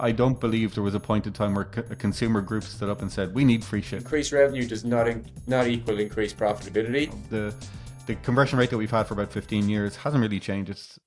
I don't believe there was a point in time where a consumer group stood up and said, we need free shipping. Increased revenue does not equal increased profitability. The conversion rate that we've had for about 15 years hasn't really changed. It's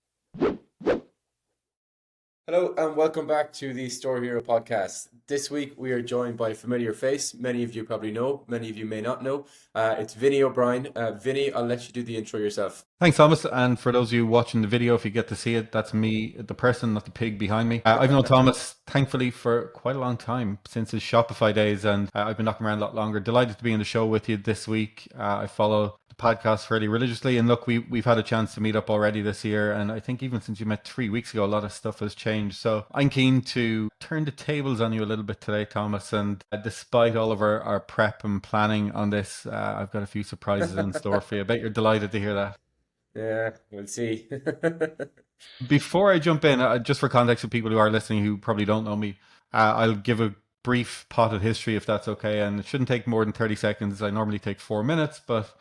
Hello and welcome back to the StoreHero Podcast. This week we are joined by a familiar face. Many of you probably know, many of you may not know. It's Vinny O'Brien. Vinny, I'll let you do the intro yourself. Thanks, Thomas. And for those of you watching the video, if you get to see it, that's me, the person, not the pig behind me. I've known Thomas, thankfully, for quite a long time, since his Shopify days, and I've been knocking around a lot longer. Delighted to be on the show with you this week. I follow the podcast fairly religiously, and look, we've had a chance to meet up already this year, and I think even since you met 3 weeks ago, a lot of stuff has changed. So I'm keen to turn the tables on you a little bit today, Thomas, and despite all of our prep and planning on this, I've got a few surprises in store for you. I bet you're delighted to hear that. Yeah, we'll see. Before I jump in, just for context for people who are listening who probably don't know me, I'll give a brief potted history if that's okay, and it shouldn't take more than 30 seconds. I normally take 4 minutes, but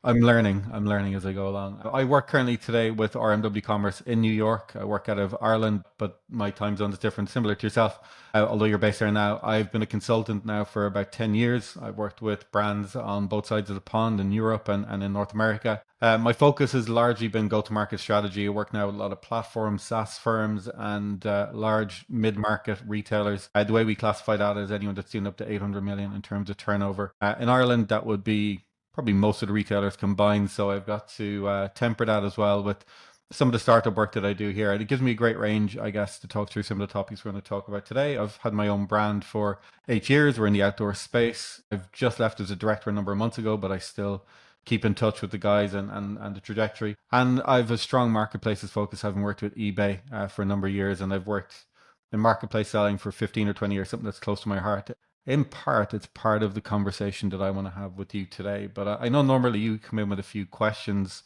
I'm learning as I go along. I work currently today with RMW Commerce in New York. I work out of Ireland, but my time zone is different, similar to yourself. Although you're based there now, I've been a consultant now for about 10 years. I've worked with brands on both sides of the pond in Europe and in North America. My focus has largely been go-to-market strategy. I work now with a lot of platforms, SaaS firms, and large mid-market retailers. The way we classify that is anyone that's doing up to 800 million in terms of turnover. In Ireland, that would be probably most of the retailers combined. So I've got to temper that as well with some of the startup work that I do here. And it gives me a great range, I guess, to talk through some of the topics we're going to talk about today. I've had my own brand for 8 years. We're in the outdoor space. I've just left as a director a number of months ago, but I still keep in touch with the guys and the trajectory. And I've a strong marketplaces focus, having worked with eBay for a number of years. And I've worked in marketplace selling for 15 or 20 years, something that's close to my heart. In part, it's part of the conversation that I want to have with you today. But I know normally you come in with a few questions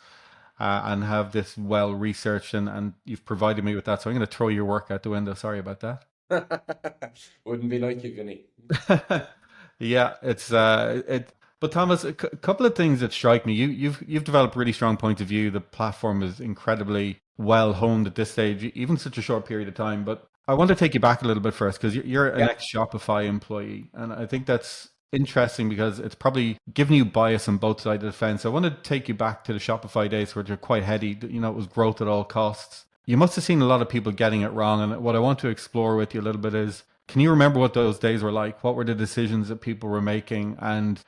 and have this well researched, and you've provided me with that. So I'm going to throw your work out the window. Sorry about that. Wouldn't be like you, Vinny. Yeah, it's But Thomas, a couple of things that strike me. You've developed really strong points of view. The platform is incredibly well honed at this stage, even such a short period of time. But I want to take you back a little bit first, because you're an ex-Shopify employee. And I think that's interesting because it's probably giving you bias on both sides of the fence. I want to take you back to the Shopify days, which are quite heady. You know, it was growth at all costs. You must have seen a lot of people getting it wrong. And what I want to explore with you a little bit is, can you remember what those days were like? What were the decisions that people were making? And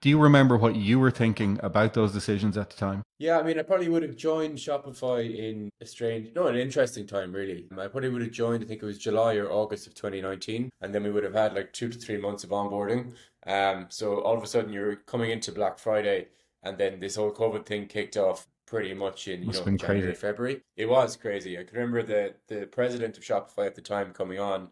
do you remember what you were thinking about those decisions at the time? Yeah, I mean, I probably would have joined Shopify in an interesting time, really. I probably would have joined, I think it was July or August of 2019. And then we would have had like 2 to 3 months of onboarding. So all of a sudden you're coming into Black Friday, and then this whole COVID thing kicked off pretty much in, January, February. It was crazy. I can remember the president of Shopify at the time coming on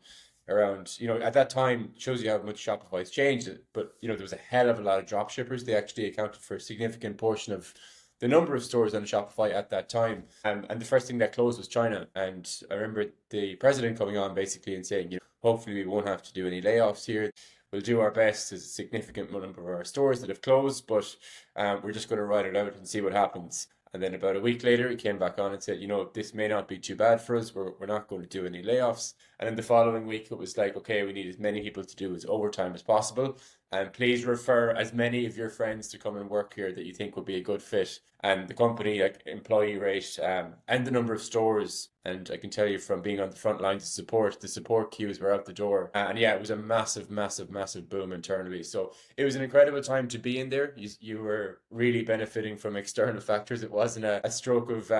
around, at that time, shows you how much Shopify's changed it. But, there was a hell of a lot of drop shippers. They actually accounted for a significant portion of the number of stores on Shopify at that time. And the first thing that closed was China. And I remember the president coming on basically and saying, hopefully we won't have to do any layoffs here. We'll do our best. There's a significant number of our stores that have closed, but we're just going to ride it out and see what happens. And then about a week later, he came back on and said, this may not be too bad for us. We're not going to do any layoffs. And then the following week, it was like, okay, we need as many people to do as overtime as possible. And please refer as many of your friends to come and work here that you think would be a good fit. And the company, like employee rate and the number of stores. And I can tell you from being on the front lines of support, the support queues were out the door. And yeah, it was a massive, massive, massive boom internally. So it was an incredible time to be in there. You were really benefiting from external factors. It wasn't a stroke of,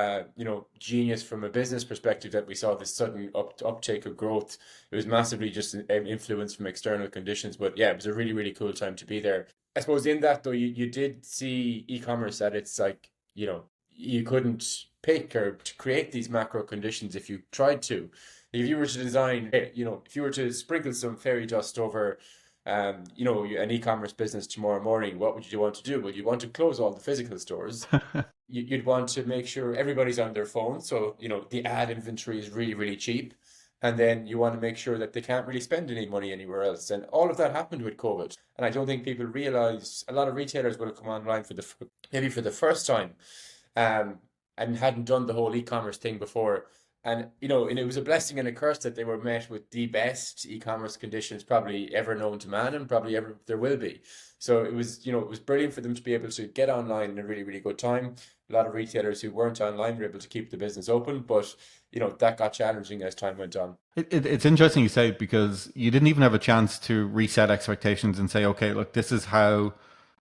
genius from a business perspective that we saw this sudden uptake of growth. It was massively just an influence from external conditions. But yeah, it was a really, really cool time to be there. I suppose in that though, you did see e-commerce at its like, you couldn't pick or to create these macro conditions if you tried to. If you were to design, if you were to sprinkle some fairy dust over, an e-commerce business tomorrow morning, what would you want to do? Well, you want to close all the physical stores. You'd want to make sure everybody's on their phone. So, the ad inventory is really, really cheap. And then you want to make sure that they can't really spend any money anywhere else. And all of that happened with COVID. And I don't think people realize a lot of retailers would have come online maybe for the first time and hadn't done the whole e-commerce thing before. And and it was a blessing and a curse that they were met with the best e-commerce conditions probably ever known to man, and probably ever there will be. So it was, it was brilliant for them to be able to get online in a really, really good time. A lot of retailers who weren't online were able to keep the business open, but that got challenging as time went on. It's interesting you say it, because you didn't even have a chance to reset expectations and say, okay, look, this is how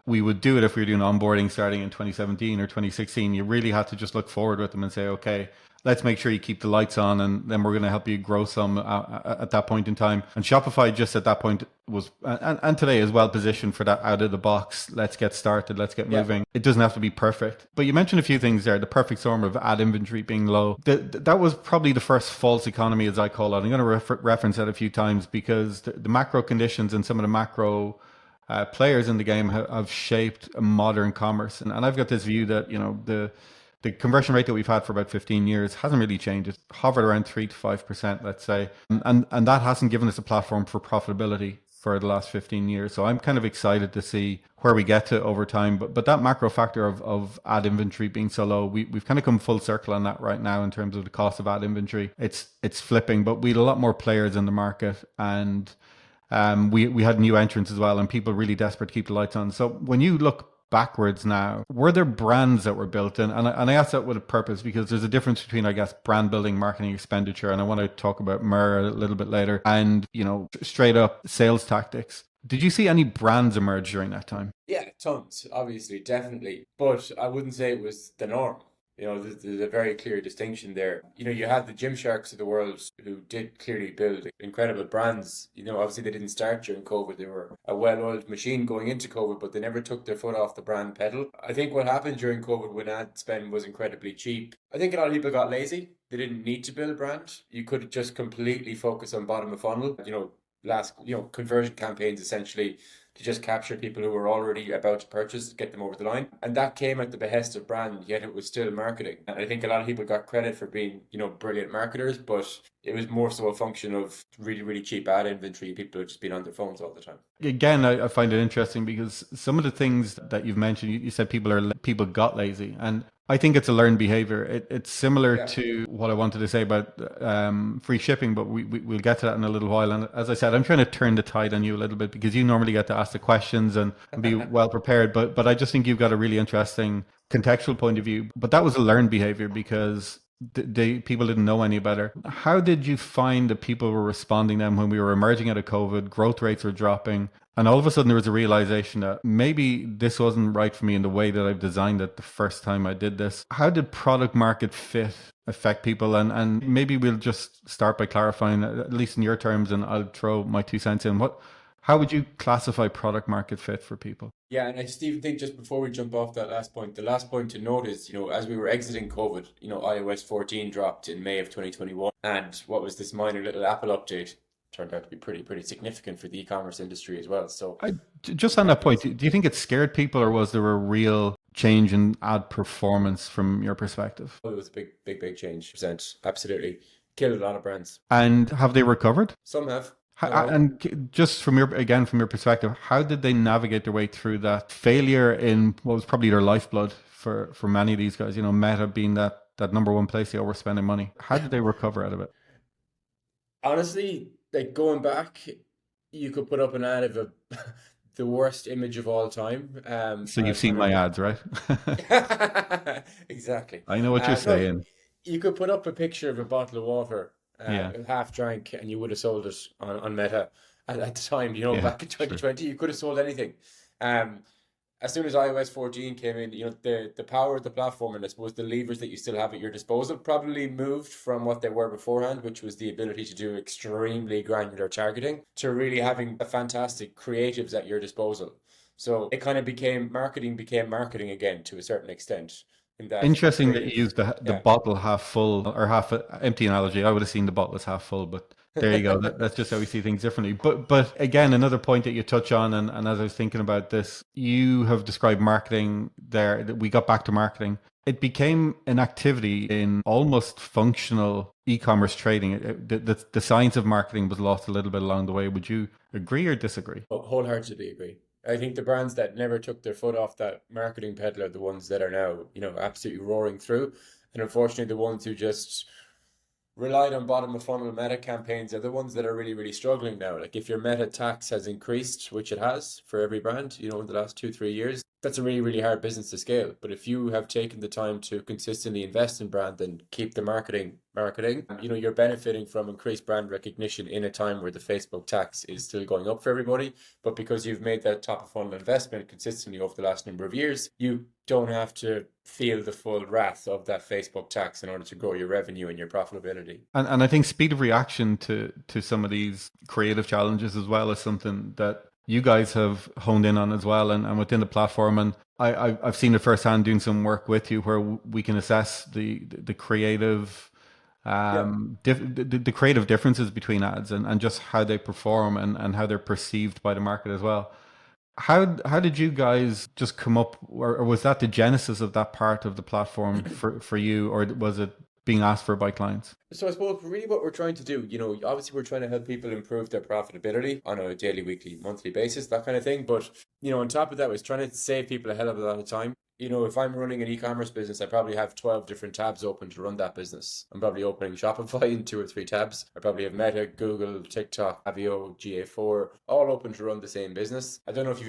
we would do it if we were doing onboarding starting in 2017 or 2016. You really had to just look forward with them and say, okay, let's make sure you keep the lights on, and then we're going to help you grow some at that point in time. And Shopify just at that point was, and today is well positioned for that out of the box. Let's get started. Let's get moving. It doesn't have to be perfect. But you mentioned a few things there. The perfect storm of ad inventory being low. That was probably the first false economy, as I call it. I'm going to reference that a few times, because the macro conditions and some of the macro players in the game have shaped modern commerce. And I've got this view that, the conversion rate that we've had for about 15 years hasn't really changed. It's hovered around 3 to 5%, let's say. And that hasn't given us a platform for profitability for the last 15 years. So I'm kind of excited to see where we get to over time. But that macro factor of ad inventory being so low, we've kind of come full circle on that right now in terms of the cost of ad inventory. It's flipping, but we had a lot more players in the market, and we had new entrants as well, and people really desperate to keep the lights on. So when you look backwards now, were there brands that were built in? And I ask that with a purpose, because there's a difference between, I guess, brand building, marketing expenditure, and I want to talk about MER a little bit later, and, straight up sales tactics. Did you see any brands emerge during that time? Yeah, tons, obviously, definitely. But I wouldn't say it was the norm. There's a very clear distinction there. You had the Gymsharks of the world who did clearly build incredible brands. Obviously they didn't start during COVID. They were a well-oiled machine going into COVID, but they never took their foot off the brand pedal. I think what happened during COVID, when ad spend was incredibly cheap, I think a lot of people got lazy. They didn't need to build a brand. You could just completely focus on bottom of funnel. Conversion campaigns essentially, to just capture people who were already about to purchase, get them over the line. And that came at the behest of brand, yet it was still marketing. And I think a lot of people got credit for being, brilliant marketers, but it was more so a function of really, really cheap ad inventory. People have just been on their phones all the time. Again, I find it interesting, because some of the things that you've mentioned, you said people got lazy, and I think it's a learned behavior. It's similar to what I wanted to say about free shipping, but we'll get to that in a little while. And as I said, I'm trying to turn the tide on you a little bit, because you normally get to ask the questions and be well prepared. But I just think you've got a really interesting contextual point of view. But that was a learned behavior, because people didn't know any better. How did you find that people were responding then when we were emerging out of COVID, growth rates were dropping, and all of a sudden there was a realization that maybe this wasn't right for me in the way that I've designed it the first time I did this? How did product market fit affect people? And maybe we'll just start by clarifying, at least in your terms, and I'll throw my 2 cents in. How would you classify product market fit for people? Yeah, and I just even think, just before we jump off that last point, the last point to note is, as we were exiting COVID, iOS 14 dropped in May of 2021. And what was this minor little Apple update turned out to be pretty significant for the e-commerce industry as well. So just on that point, do you think it scared people, or was there a real change in ad performance from your perspective? it was a big change. Absolutely. Killed a lot of brands. And have they recovered? Some have. And just from your perspective, how did they navigate their way through that failure in what was probably their lifeblood for many of these guys? Meta being that number one place they were spending money. How did they recover out of it? Honestly, like, going back, you could put up an ad of the worst image of all time. So you've seen my ads, right? Exactly. I know what you're saying. You could put up a picture of a bottle of water, half drank, and you would have sold it on Meta. And at the time, back in 2020, you could have sold anything. As soon as iOS 14 came in, the power of the platform, and I suppose the levers that you still have at your disposal, probably moved from what they were beforehand, which was the ability to do extremely granular targeting, to really having a fantastic creatives at your disposal. So it kind of became marketing again, to a certain extent. Interesting that you used the bottle half full or half empty analogy. I would have seen the bottle as half full, but there you go. That's just how we see things differently. But again, another point that you touch on, and as I was thinking about this, you have described marketing there, that we got back to marketing. It became an activity in almost functional e-commerce trading. The science of marketing was lost a little bit along the way. Would you agree or disagree? Wholeheartedly agree. I think the brands that never took their foot off that marketing pedal are the ones that are now, absolutely roaring through. And unfortunately, the ones who just relied on bottom of funnel meta campaigns are the ones that are really, really struggling now. Like if your meta tax has increased, which it has for every brand, in the last 2-3 years, that's a really, really hard business to scale. But if you have taken the time to consistently invest in brand and keep the marketing, you're benefiting from increased brand recognition in a time where the Facebook tax is still going up for everybody. But because you've made that top of funnel investment consistently over the last number of years, you don't have to feel the full wrath of that Facebook tax in order to grow your revenue and your profitability. And I think speed of reaction to some of these creative challenges as well is something that you guys have honed in on as well, and within the platform. And I've seen it firsthand doing some work with you where we can assess the creative the creative differences between ads and just how they perform and how they're perceived by the market as well. How did you guys just come up, or was that the genesis of that part of the platform for you, or was it being asked for by clients? So I suppose really what we're trying to do, obviously we're trying to help people improve their profitability on a daily, weekly, monthly basis, that kind of thing. But, on top of that, was trying to save people a hell of a lot of time. If I'm running an e-commerce business, I probably have 12 different tabs open to run that business. I'm probably opening Shopify in 2 or 3 tabs. I probably have Meta, Google, TikTok, Avio, GA4, all open to run the same business. I don't know if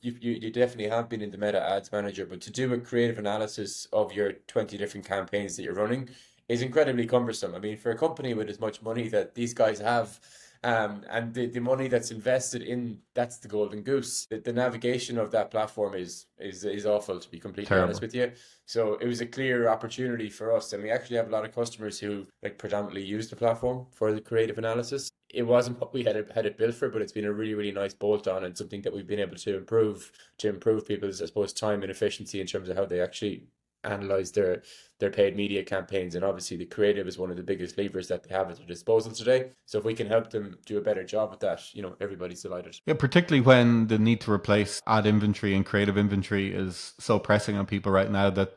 you definitely have been in the Meta Ads Manager, but to do a creative analysis of your 20 different campaigns that you're running is incredibly cumbersome. I mean, for a company with as much money that these guys have, and the money that's invested in, that's the golden goose. The navigation of that platform is awful, to be completely honest with you. So it was a clear opportunity for us, and we actually have a lot of customers who predominantly use the platform for the creative analysis. It wasn't what we had it built for, but it's been a really, really nice bolt on and something that we've been able to improve people's, I suppose, time and efficiency in terms of how they actually analyze their paid media campaigns. And obviously the creative is one of the biggest levers that they have at their disposal today. So if we can help them do a better job with that, everybody's delighted. Yeah, particularly when the need to replace ad inventory and creative inventory is so pressing on people right now that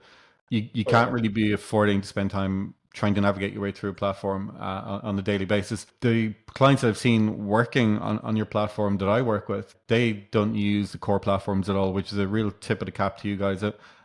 you can't really be affording to spend time trying to navigate your way through a platform on a daily basis. The clients I've seen working on your platform that I work with, they don't use the core platforms at all, which is a real tip of the cap to you guys.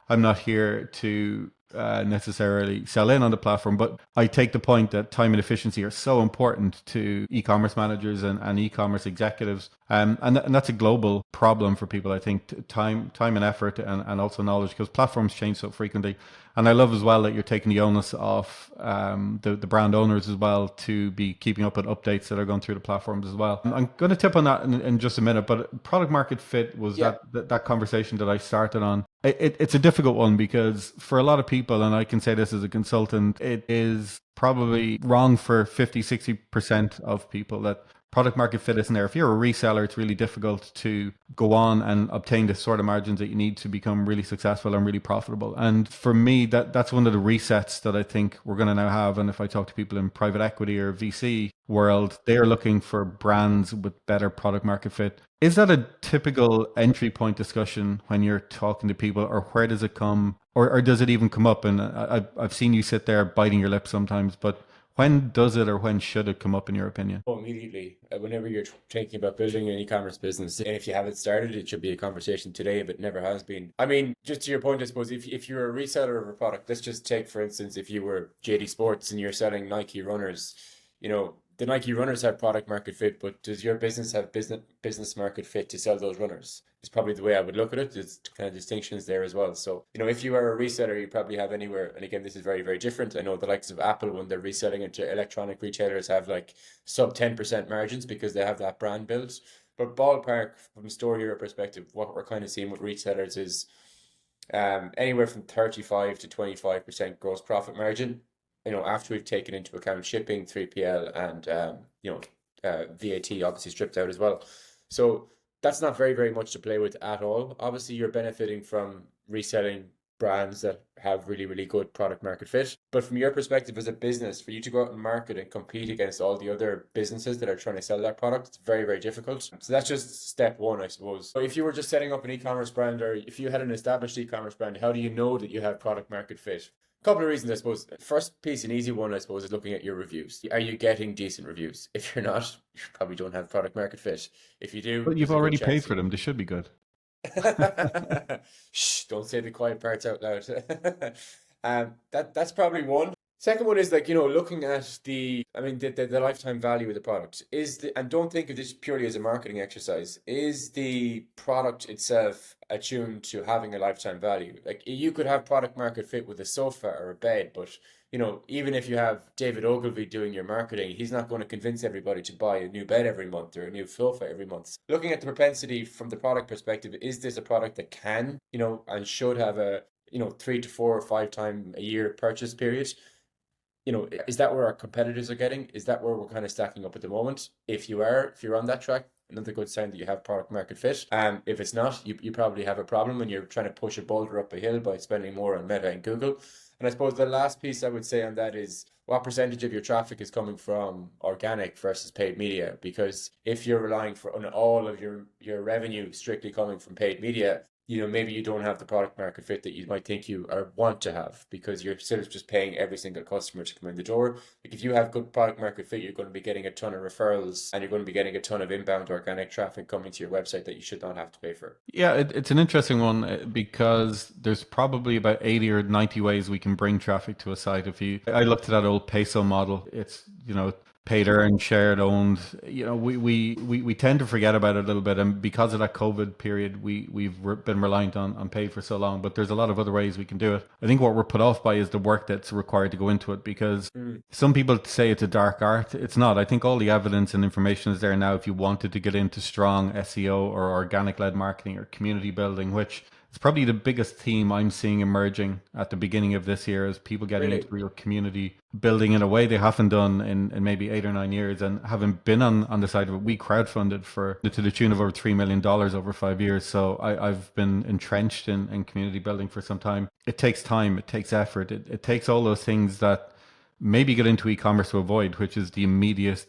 I'm not here to necessarily sell in on the platform, but I take the point that time and efficiency are so important to e-commerce managers and e-commerce executives. And that's a global problem for people, I think, time and effort and also knowledge, because platforms change so frequently. And I love as well that you're taking the onus off the brand owners as well to be keeping up with updates that are going through the platforms as well. I'm going to tip on that in just a minute, but product market fit was that conversation that I started on. It's a difficult one because for a lot of people, and I can say this as a consultant, it is probably wrong for 50-60% of people that product market fit isn't there. If you're a reseller, it's really difficult to go on and obtain the sort of margins that you need to become really successful and really profitable. And for me, that's one of the resets that I think we're going to now have. And if I talk to people in private equity or VC world, they're looking for brands with better product market fit. Is that a typical entry point discussion when you're talking to people, or where does it come, or does it even come up? And I've seen you sit there biting your lip sometimes, but when does it or when should it come up in your opinion? Well, immediately. Whenever you're thinking about building an e-commerce business, and if you haven't started, it should be a conversation today, if it never has been. I mean, just to your point, I suppose, if you're a reseller of a product, let's just take, for instance, if you were JD Sports and you're selling Nike runners, the Nike runners have product market fit, but does your business have business market fit to sell those runners? It's probably the way I would look at it. There's kind of distinctions there as well. So, if you are a reseller, you probably have anywhere, and again, this is very, very different. I know the likes of Apple, when they're reselling it to electronic retailers, have like sub 10% margins because they have that brand built. But ballpark, from a StoreHero perspective, what we're kind of seeing with retailers is anywhere from 35 to 25% gross profit margin. After we've taken into account shipping, 3PL, and VAT obviously stripped out as well. So that's not very, very much to play with at all. Obviously, you're benefiting from reselling brands that have really, really good product market fit. But from your perspective as a business, for you to go out and market and compete against all the other businesses that are trying to sell that product, it's very, very difficult. So that's just step one, I suppose. So if you were just setting up an e-commerce brand, or if you had an established e-commerce brand, how do you know that you have product market fit? Couple of reasons, I suppose. First piece, an easy one, I suppose, is looking at your reviews. Are you getting decent reviews? If you're not, you probably don't have product market fit. If you do, but you've already paid for them. They should be good. Shh, don't say the quiet parts out loud. That's probably one. Second one is like, looking at the lifetime value of the product and don't think of this purely as a marketing exercise. Is the product itself attuned to having a lifetime value? Like you could have product market fit with a sofa or a bed, but even if you have David Ogilvy doing your marketing, he's not going to convince everybody to buy a new bed every month or a new sofa every month. Looking at the propensity from the product perspective, is this a product that can, and should have a 3 to 4 or 5 time a year purchase period? Is that where our competitors are getting? Is that where we're kind of stacking up at the moment? If you're on that track, another good sign that you have product market fit. If it's not, you probably have a problem and you're trying to push a boulder up a hill by spending more on Meta and Google. And I suppose the last piece I would say on that is what percentage of your traffic is coming from organic versus paid media? Because if you're relying on all of your revenue strictly coming from paid media, maybe you don't have the product market fit that you might think you or want to have because you're still just paying every single customer to come in the door. Like if you have good product market fit, you're going to be getting a ton of referrals and you're going to be getting a ton of inbound organic traffic coming to your website that you should not have to pay for. Yeah, it's an interesting one because there's probably about 80 or 90 ways we can bring traffic to a site. I looked at that old peso model. It's, paid, earned, shared, owned. We tend to forget about it a little bit, and because of that COVID period, we've been reliant on paid for so long. But there's a lot of other ways we can do it. I think what we're put off by is the work that's required to go into it, because some people say it's a dark art. It's not. I think all the evidence and information is there now if you wanted to get into strong SEO or organic led marketing or community building, which it's probably the biggest theme I'm seeing emerging at the beginning of this year, is people getting into real community building in a way they haven't done in maybe 8 or 9 years. And having been on the side of it, we crowdfunded to the tune of over $3 million over 5 years. So I've been entrenched in community building for some time. It takes time, it takes effort, it takes all those things that maybe get into e-commerce to avoid, which is the immediacy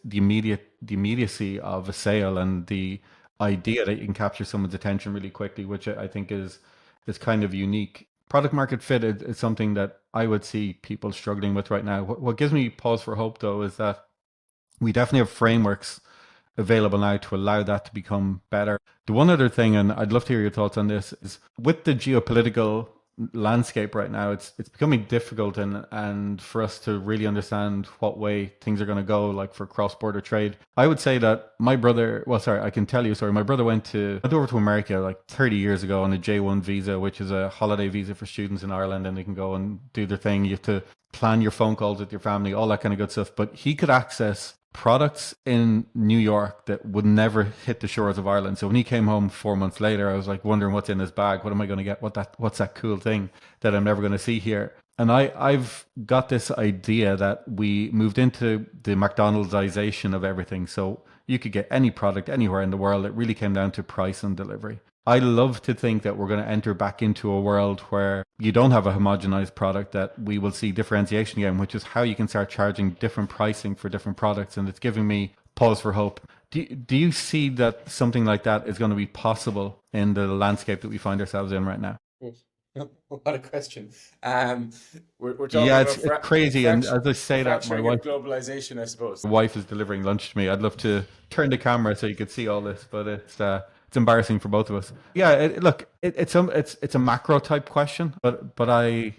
of a sale and the idea that you can capture someone's attention really quickly, which I think is kind of unique. Product market fit is something that I would see people struggling with right now. What gives me pause for hope, though, is that we definitely have frameworks available now to allow that to become better. The one other thing, and I'd love to hear your thoughts on this, is with the geopolitical landscape right now, it's becoming difficult and for us to really understand what way things are going to go, like for cross-border trade. I would say that my brother went over to America like 30 years ago on a J1 visa, which is a holiday visa for students in Ireland, and they can go and do their thing. You have to plan your phone calls with your family, all that kind of good stuff. But he could access products in New York that would never hit the shores of Ireland. So when he came home 4 months later, I was like wondering what's in his bag. What am I going to get? What's that cool thing that I'm never going to see here? And I've got this idea that we moved into the McDonald'sization of everything. So you could get any product anywhere in the world. It really came down to price and delivery. I love to think that we're going to enter back into a world where you don't have a homogenized product, that we will see differentiation again, which is how you can start charging different pricing for different products. And it's giving me pause for hope. Do you see that something like that is going to be possible in the landscape that we find ourselves in right now? What a question. We're talking about it's crazy. And as I say that, my wife, globalization, I suppose. My wife is delivering lunch to me. I'd love to turn the camera so you could see all this, but it's embarrassing for both of us. Yeah, it's a macro type question, but I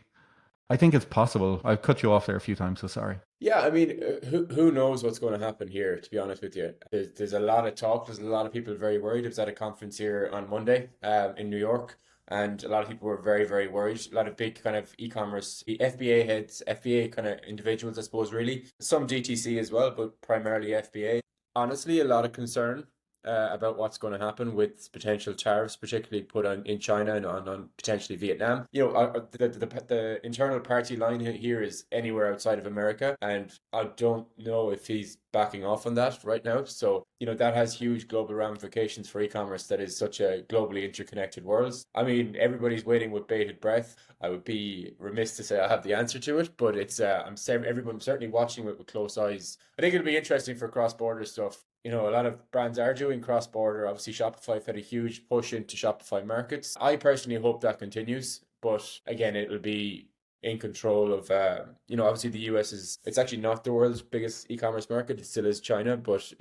think it's possible. I've cut you off there a few times, so sorry. Yeah, I mean, who knows what's going to happen here, to be honest with you. There's a lot of talk. There's a lot of people very worried. I was at a conference here on Monday in New York, and a lot of people were very, very worried. A lot of big kind of e-commerce, FBA heads, FBA kind of individuals, I suppose, really. Some DTC as well, but primarily FBA. Honestly, a lot of concern about what's going to happen with potential tariffs, particularly put on in China and on potentially Vietnam. The internal party line here is anywhere outside of America, and I don't know if he's backing off on that right now. So, that has huge global ramifications for e-commerce that is such a globally interconnected world. I mean, everybody's waiting with bated breath. I would be remiss to say I have the answer to it, but it's I'm certainly watching it with close eyes. I think it'll be interesting for cross-border stuff. A lot of brands are doing cross-border. Obviously, Shopify had a huge push into Shopify markets. I personally hope that continues, but again, it'll be in control of, obviously the US it's actually not the world's biggest e-commerce market. It still is China, but,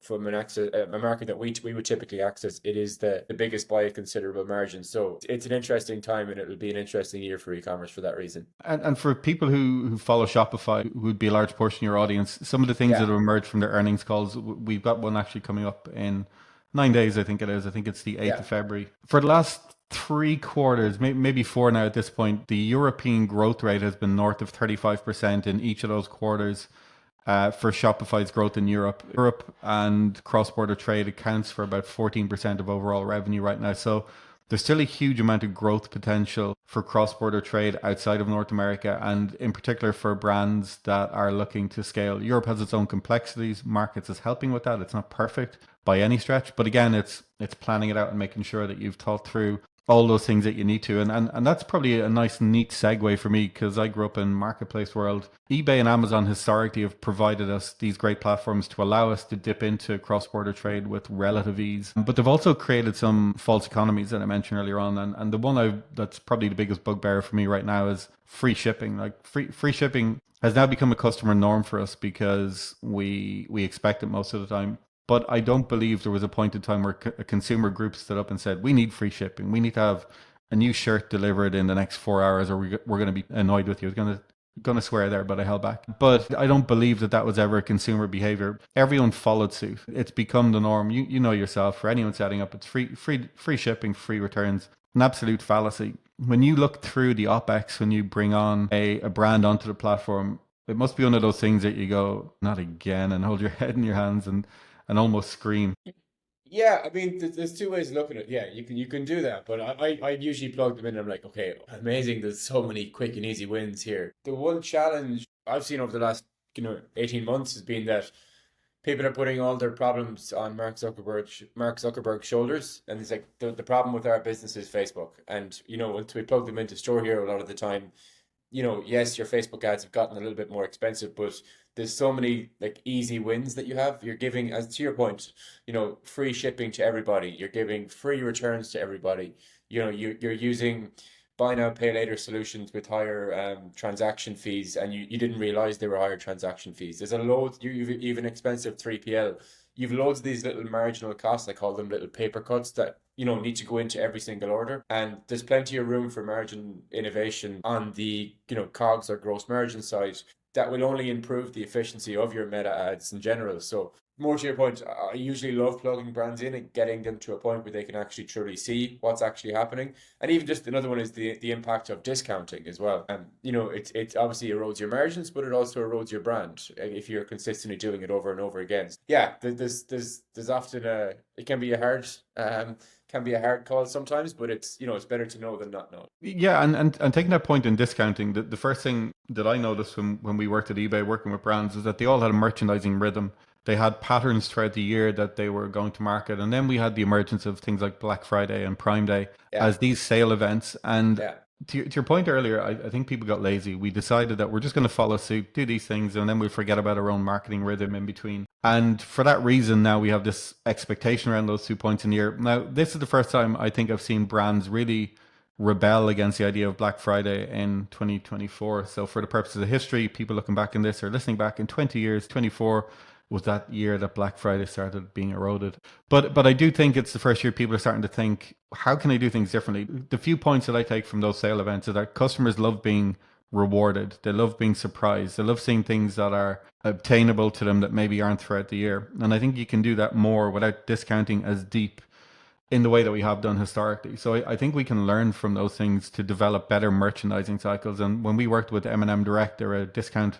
from a market that we would typically access, it is the biggest by a considerable margin. So it's an interesting time, and it'll be an interesting year for e-commerce for that reason. And for people who follow Shopify, who would be a large portion of your audience, some of the things that Yeah, have emerged from their earnings calls, we've got one actually coming up in 9 days, I think it is. I think it's the 8th yeah. of February. For the last 3 quarters, maybe four now at this point, the European growth rate has been north of 35% in each of those quarters. For Shopify's growth in Europe. Europe and cross-border trade accounts for about 14% of overall revenue right now. So there's still a huge amount of growth potential for cross-border trade outside of North America, and in particular for brands that are looking to scale. Europe has its own complexities. Markets is helping with that. It's not perfect by any stretch, but again, it's planning it out and making sure that you've thought through all those things that you need to. And that's probably a nice, neat segue for me, because I grew up in marketplace world. eBay and Amazon historically have provided us these great platforms to allow us to dip into cross-border trade with relative ease. But they've also created some false economies that I mentioned earlier on. And the one that's probably the biggest bugbear for me right now is free shipping. Like free shipping has now become a customer norm for us because we expect it most of the time. But I don't believe there was a point in time where a consumer group stood up and said, we need free shipping. We need to have a new shirt delivered in the next 4 hours, or we're going to be annoyed with you. I was going to swear there, but I held back. But I don't believe that was ever a consumer behavior. Everyone followed suit. It's become the norm. You know yourself, for anyone setting up, it's free shipping, free returns. An absolute fallacy. When you look through the OpEx, when you bring on a brand onto the platform, it must be one of those things that you go, not again, and hold your head in your hands and almost scream. Yeah, I mean, there's two ways of looking at it. Yeah, you can do that, but I usually plug them in. And I'm like, okay, amazing. There's so many quick and easy wins here. The one challenge I've seen over the last 18 months has been that people are putting all their problems on Mark Zuckerberg's shoulders, and it's like the problem with our business is Facebook. And once we plug them into StoreHero, a lot of the time, yes, your Facebook ads have gotten a little bit more expensive, but there's so many like easy wins that you have. You're giving, as to your point, free shipping to everybody. You're giving free returns to everybody. You're using buy now, pay later solutions with higher transaction fees, and you didn't realize they were higher transaction fees. There's a load, you've even expensive 3PL. You've loads of these little marginal costs, I call them little paper cuts, that need to go into every single order. And there's plenty of room for margin innovation on the COGS or gross margin side that will only improve the efficiency of your meta ads in general. So more to your point, I usually love plugging brands in and getting them to a point where they can actually truly see what's actually happening. And even just another one is the impact of discounting as well. It obviously erodes your margins, but it also erodes your brand if you're consistently doing it over and over again. Yeah, there's often it can be a hard call sometimes, but it's better to know than not know. Yeah, and taking that point in discounting, the first thing that I noticed when we worked at eBay working with brands is that they all had a merchandising rhythm. They had patterns throughout the year that they were going to market. And then we had the emergence of things like Black Friday and Prime Day Yeah, as these sale events. And yeah. to your point earlier, I think people got lazy. We decided that we're just going to follow suit, do these things, and then we'll forget about our own marketing rhythm in between. And for that reason, now we have this expectation around those 2 points in the year. Now, this is the first time I think I've seen brands really rebel against the idea of Black Friday in 2024. So for the purposes of history, people looking back in this or listening back in 20 years, 24 was that year that Black Friday started being eroded. But I do think it's the first year people are starting to think, how can I do things differently? The few points that I take from those sale events is that customers love being rewarded. They love being surprised. They love seeing things that are obtainable to them that maybe aren't throughout the year. And I think you can do that more without discounting as deep in the way that we have done historically. So I think we can learn from those things to develop better merchandising cycles. And when we worked with M&M Direct, they're a discount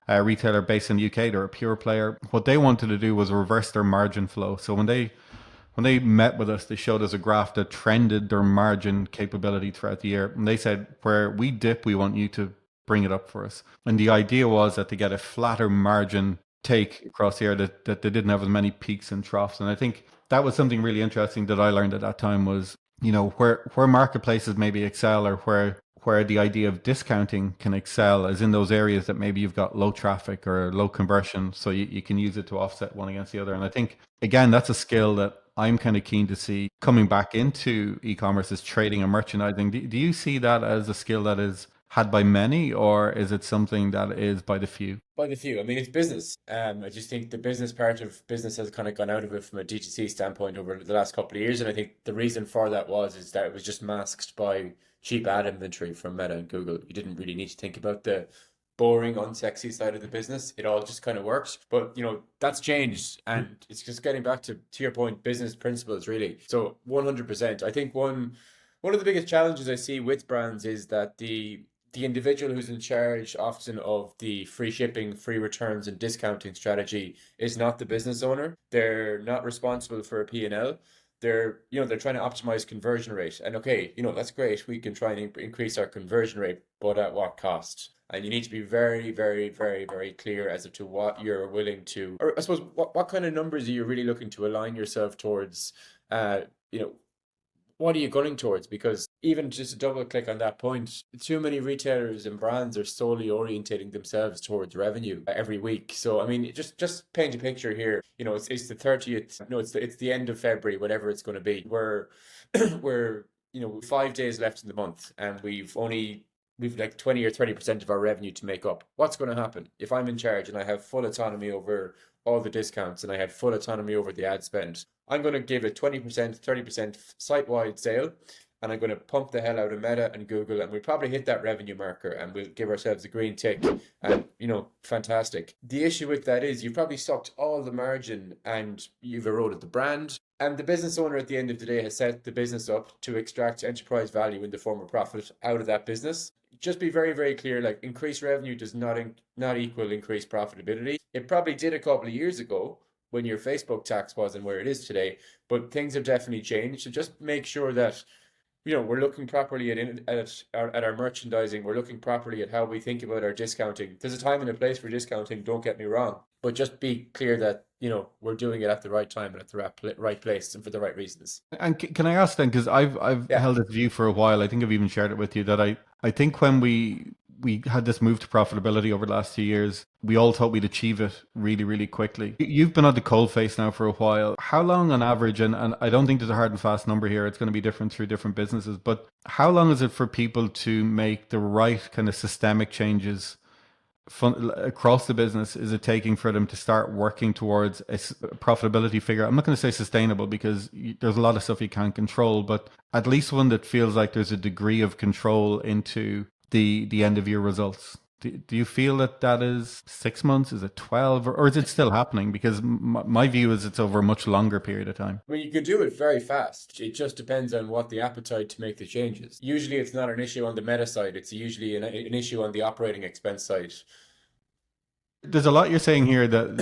retailer based in the UK, they're a pure player. What they wanted to do was reverse their margin flow. So when they met with us, they showed us a graph that trended their margin capability throughout the year. And they said, where we dip, we want you to bring it up for us. And the idea was that to get a flatter margin take across the year, that they didn't have as many peaks and troughs. And I think that was something really interesting that I learned at that time was, where marketplaces maybe excel, or where the idea of discounting can excel is in those areas that maybe you've got low traffic or low conversion, so you can use it to offset one against the other. And I think, again, that's a skill that I'm kind of keen to see coming back into e-commerce, is trading and merchandising. Do you see that as a skill that is had by many, or is it something that is by the few? By the few. I mean, it's business. I just think the business part of business has kind of gone out of it from a DTC standpoint over the last couple of years. And I think the reason for that is that it was just masked by cheap ad inventory from Meta and Google. You didn't really need to think about the boring, unsexy side of the business. It all just kind of works. But that's changed, and it's just getting back to your point, business principles, really. So 100%. I think one of the biggest challenges I see with brands is that the individual who's in charge often of the free shipping, free returns, and discounting strategy is not the business owner. They're not responsible for a P&L. They're trying to optimize conversion rate. And okay, that's great. We can try and increase our conversion rate, but at what cost? And you need to be very, very, very, very clear as to what you're willing to, or I suppose, what kind of numbers are you really looking to align yourself towards? What are you gunning towards? Because even just to double click on that point, too many retailers and brands are solely orientating themselves towards revenue every week. So I mean, just paint a picture here. It's the 30th. No, it's the end of February, whatever it's going to be. We're 5 days left in the month, and we've like 20 or 30% of our revenue to make up. What's going to happen if I'm in charge and I have full autonomy over all the discounts and I have full autonomy over the ad spend? I'm going to give a 20%, 30% site-wide sale, and I'm going to pump the hell out of Meta and Google, and we'll probably hit that revenue marker, and we'll give ourselves a green tick, and fantastic. The issue with that is you've probably sucked all the margin and you've eroded the brand, and the business owner at the end of the day has set the business up to extract enterprise value in the form of profit out of that business. Just be very, very clear, like increased revenue does not equal increased profitability. It probably did a couple of years ago, when your Facebook tax wasn't where it is today, but things have definitely changed. So just make sure that we're looking properly at our merchandising. We're looking properly at how we think about our discounting. There's a time and a place for discounting, don't get me wrong, but just be clear that we're doing it at the right time and at the right place and for the right reasons. And can I ask then, because I've held this view for a while, I think I've even shared it with you, that I think when we had this move to profitability over the last 2 years, we all thought we'd achieve it really, really quickly. You've been on the cold face now for a while. How long on average, and I don't think there's a hard and fast number here, it's going to be different through different businesses, but how long is it for people to make the right kind of systemic changes across the business is it taking for them to start working towards a profitability figure? I'm not going to say sustainable, because there's a lot of stuff you can't control, but at least one that feels like there's a degree of control into the end of year results. Do you feel that is 6 months? Is it 12? Or is it still happening? Because my view is it's over a much longer period of time. I mean, you can do it very fast. It just depends on what the appetite to make the changes. Usually it's not an issue on the Meta side. It's usually an issue on the operating expense side. There's a lot you're saying here that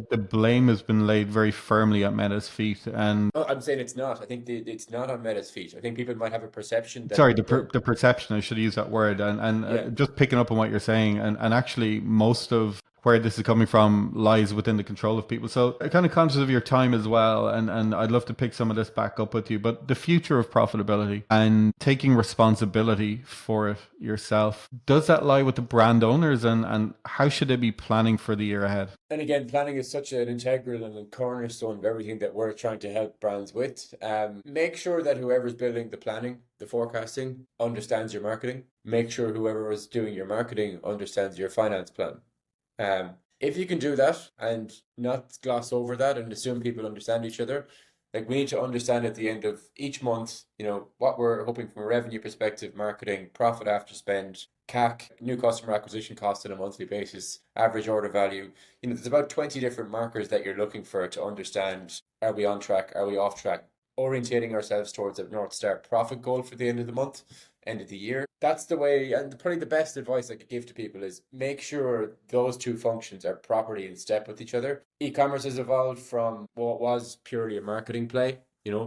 the blame has been laid very firmly at Meta's feet, and I'm saying it's not. I think it's not on Meta's feet. I think people might have a perception that the perception, I should use that word, and just picking up on what you're saying, and actually most of where this is coming from lies within the control of people. So I'm kind of conscious of your time as well, and I'd love to pick some of this back up with you, but the future of profitability and taking responsibility for it yourself, does that lie with the brand owners, and how should they be planning for the year ahead? And again, planning is such an integral and a cornerstone of everything that we're trying to help brands with. Make sure that whoever's building the planning, the forecasting, understands your marketing. Make sure whoever is doing your marketing understands your finance plan. If you can do that and not gloss over that and assume people understand each other, like we need to understand at the end of each month, what we're hoping from a revenue perspective, marketing, profit after spend, CAC, new customer acquisition cost on a monthly basis, average order value. There's about 20 different markers that you're looking for to understand, are we on track? Are we off track? Orientating ourselves towards a North Star profit goal for the end of the month, end of the year. That's the way, and probably the best advice I could give to people is make sure those two functions are properly in step with each other. E-commerce has evolved from what was purely a marketing play,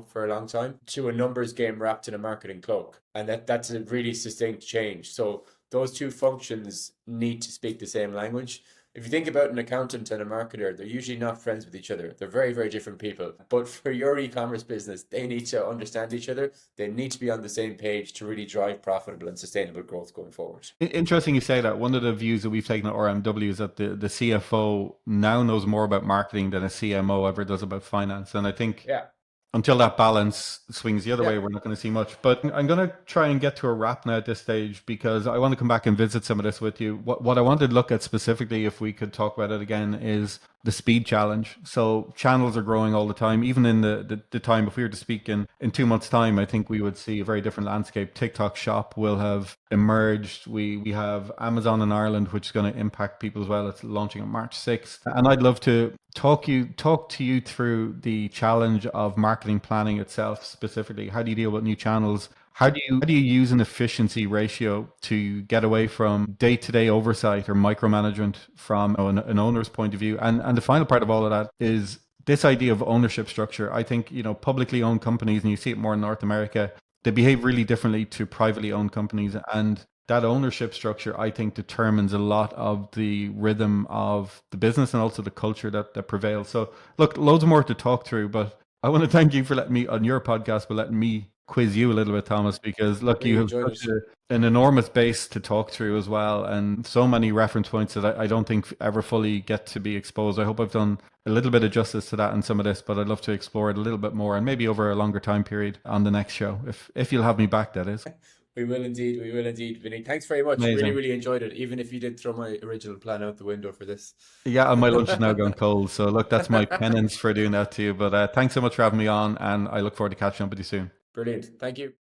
for a long time, to a numbers game wrapped in a marketing cloak. And that's a really succinct change. So those two functions need to speak the same language. If you think about an accountant and a marketer, they're usually not friends with each other. They're very, very different people. But for your e-commerce business, they need to understand each other. They need to be on the same page to really drive profitable and sustainable growth going forward. Interesting you say that. One of the views that we've taken at RMW is that the CFO now knows more about marketing than a CMO ever does about finance. And I think until that balance swings the other Yeah. way, we're not going to see much. But I'm going to try and get to a wrap now at this stage, because I want to come back and visit some of this with you. What I wanted to look at specifically, if we could talk about it again, is the speed challenge. So channels are growing all the time. Even in the time, if we were to speak in 2 months' time, I think we would see a very different landscape. TikTok Shop will have emerged. We have Amazon in Ireland, which is going to impact people as well. It's launching on March 6th. And I'd love to talk to you through the challenge of marketing planning itself. Specifically, how do you deal with new channels? How do you use an efficiency ratio to get away from day-to-day oversight or micromanagement from an owner's point of view? And the final part of all of that is this idea of ownership structure. I think, publicly owned companies, and you see it more in North America, they behave really differently to privately owned companies. And that ownership structure, I think, determines a lot of the rhythm of the business and also the culture that prevails. So look, loads more to talk through, but I want to thank you for letting me on your podcast, but letting me quiz you a little bit, Thomas, because look, Really you have enjoyed such it. an enormous base to talk through as well, and so many reference points that I don't think ever fully get to be exposed. I hope I've done a little bit of justice to that in some of this, but I'd love to explore it a little bit more, and maybe over a longer time period on the next show, if you'll have me back, that is. We will indeed. We will indeed, Vinny. Thanks very much. Really, Amazing. really enjoyed it. Even if you did throw my original plan out the window for this. Yeah, and my lunch is now gone cold, so look, that's my penance for doing that to you. But thanks so much for having me on, and I look forward to catching up with you soon. Brilliant. Thank you.